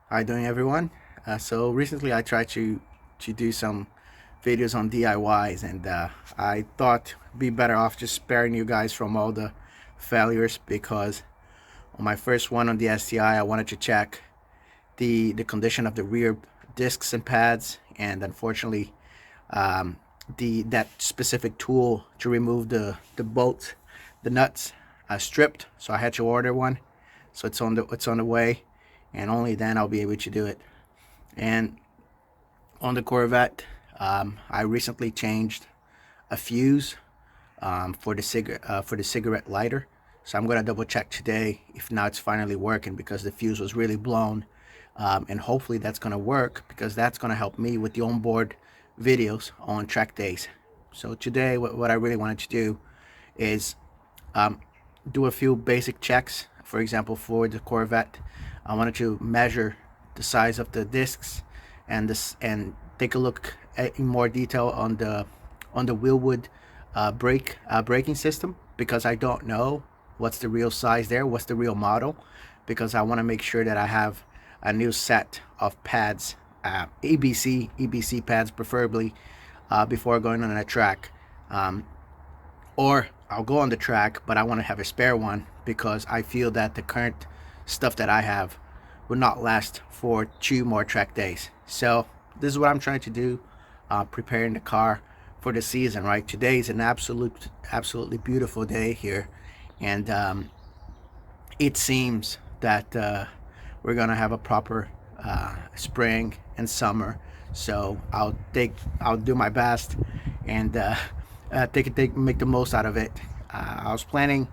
How you doing, everyone? So recently I tried to do some videos on DIYs, and I thought it'd be better off just sparing you guys from all the failures, because on my first one on the STI I wanted to check the condition of the rear discs and pads, and unfortunately um, the that specific tool to remove the bolts, the nuts, stripped, so I had to order one. So it's on the way, and only then I'll be able to do it. And on the Corvette, I recently changed a fuse for the cigarette lighter. So I'm gonna double check today if now it's finally working, because the fuse was really blown. And hopefully that's gonna work, because that's gonna help me with the onboard videos on track days. So today, what I really wanted to do is um, do a few basic checks. For example, for the Corvette, I wanted to measure the size of the discs, and take a look in more detail on the wheelwood braking system, because I don't know what's the real size there, what's the real model, because I want to make sure that I have a new set of pads, EBC pads preferably, before going on a track. Or I'll go on the track, but I want to have a spare one, because I feel that the current stuff that I have will not last for 2 more track days. So this is what I'm trying to do, preparing the car for the season. Right, today is an absolutely beautiful day here, and it seems that we're gonna have a proper spring and summer. So I'll do my best, and make the most out of it. I was planning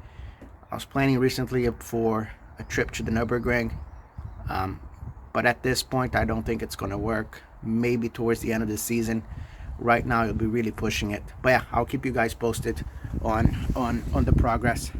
recently for a trip to the Nürburgring, but at this point I don't think it's gonna work. Maybe towards the end of the season. Right now it'll be really pushing it. But yeah, I'll keep you guys posted on the progress.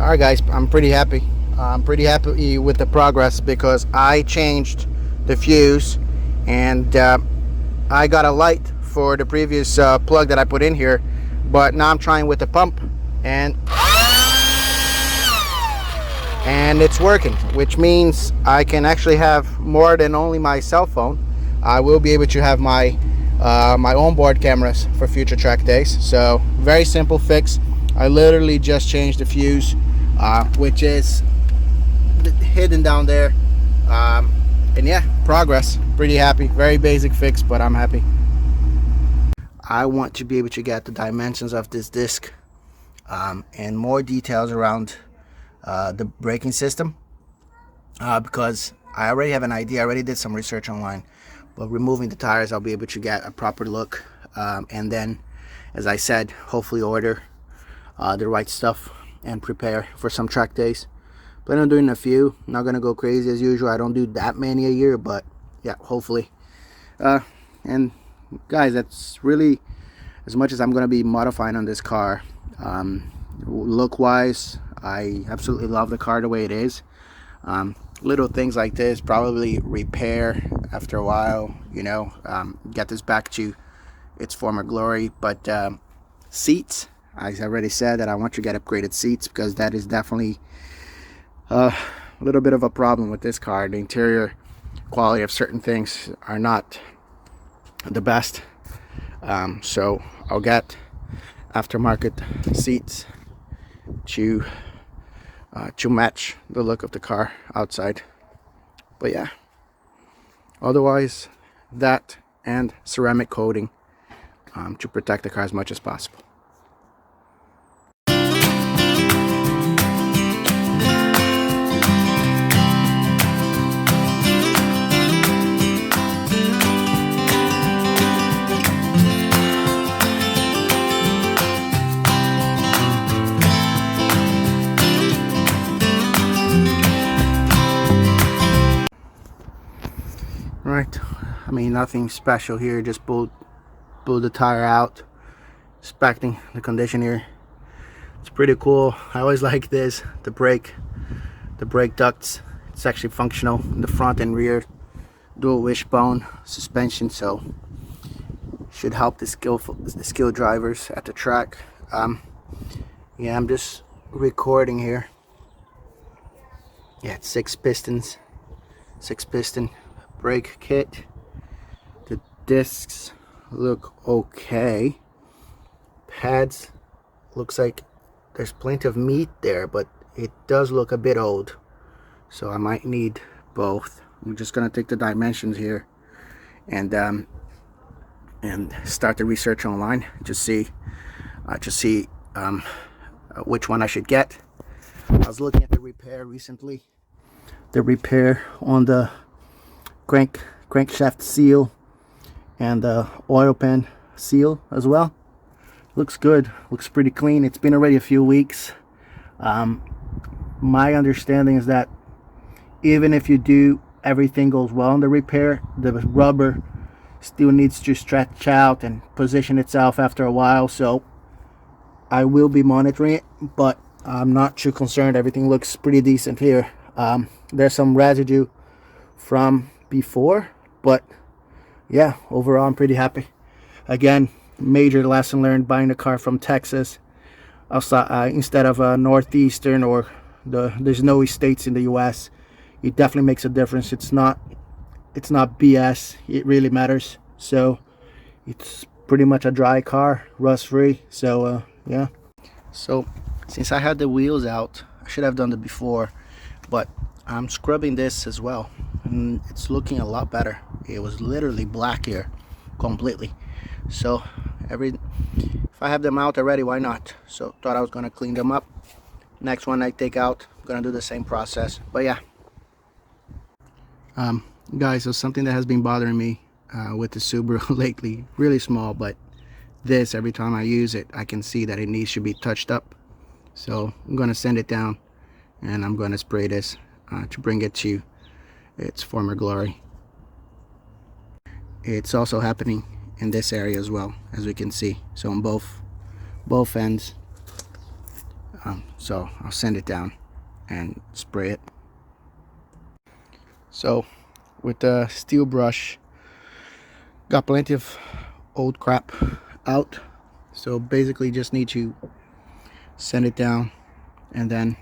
All right, guys, I'm pretty happy. I'm pretty happy with the progress, because I changed the fuse, and I got a light for the previous plug that I put in here, but now I'm trying with the pump, and it's working, which means I can actually have more than only my cell phone. I will be able to have my my onboard cameras for future track days. So very simple fix. I literally just changed the fuse, which is hidden down there, and yeah, progress. Pretty happy. Very basic fix, but I'm happy. I want to be able to get the dimensions of this disc, and more details around the braking system, because I already have an idea. I already did some research online, but removing the tires, I'll be able to get a proper look, and then, as I said, hopefully order the right stuff and prepare for some track days. Plan on doing a few. Not gonna go crazy as usual. I don't do that many a year, but yeah, hopefully. And guys, that's really as much as I'm gonna be modifying on this car. Look wise, I absolutely love the car the way it is. Little things like this probably repair after a while, get this back to its former glory. But seats, I already said that I want to get upgraded seats, because that is definitely a little bit of a problem with this car. The interior quality of certain things are not the best, so I'll get aftermarket seats to match the look of the car outside. But yeah, otherwise, that and ceramic coating to protect the car as much as possible. Right, I mean, nothing special here, just pulled the tire out, inspecting the condition here. It's pretty cool. I always like this, the brake ducts. It's actually functional in the front and rear, dual wishbone suspension, so should help the skilled drivers at the track. Yeah, I'm just recording here. Yeah, it's 6 piston brake kit. The discs look okay. Pads, looks like there's plenty of meat there, but it does look a bit old, so I might need both. I'm just gonna take the dimensions here and start the research online, just see which one I should get. I was looking at the repair recently, the repair on the crankshaft seal and the oil pan seal as well. Looks good, looks pretty clean. It's been already a few weeks. My understanding is that even if you do everything goes well in the repair, the rubber still needs to stretch out and position itself after a while, so I will be monitoring it, but I'm not too concerned. Everything looks pretty decent here. There's some residue from before, but yeah, overall I'm pretty happy. Again, major lesson learned buying a car from Texas instead of northeastern or the snowy states in the US. It definitely makes a difference. It's not BS. It really matters. So it's pretty much a dry car, rust free. So yeah. So since I had the wheels out, I should have done it before, but I'm scrubbing this as well, and it's looking a lot better. It was literally black here completely. So if I have them out already, why not? So thought I was gonna clean them up. Next one I take out, I'm gonna do the same process. But yeah, guys, so something that has been bothering me with the Subaru lately, really small, but this, every time I use it, I can see that it needs to be touched up. So I'm gonna sand it down and I'm gonna spray this to bring it to its former glory. It's also happening in this area as well, as we can see. So on both ends. So I'll sand it down and spray it. So with the steel brush, got plenty of old crap out, so basically just need to sand it down and then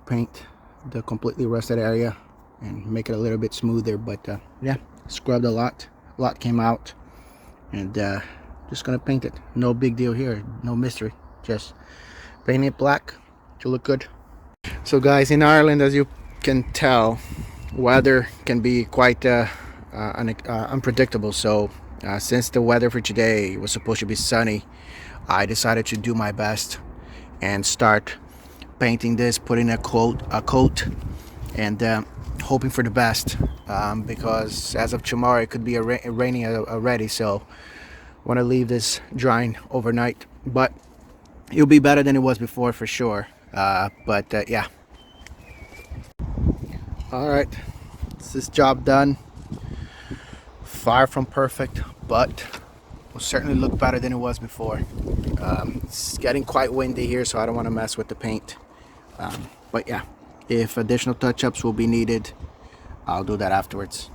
paint the completely rusted area and make it a little bit smoother. But yeah, scrubbed a lot came out, and just gonna paint it. No big deal here, no mystery, just paint it black to look good. So guys, in Ireland, as you can tell, weather can be quite unpredictable. So since the weather for today was supposed to be sunny, I decided to do my best and start painting this, putting a coat, and hoping for the best, because as of tomorrow it could be raining already. So I want to leave this drying overnight, but it'll be better than it was before for sure. But yeah, all right, this is job done. Far from perfect, but will certainly look better than it was before. It's getting quite windy here, so I don't want to mess with the paint. But yeah, if additional touch-ups will be needed, I'll do that afterwards.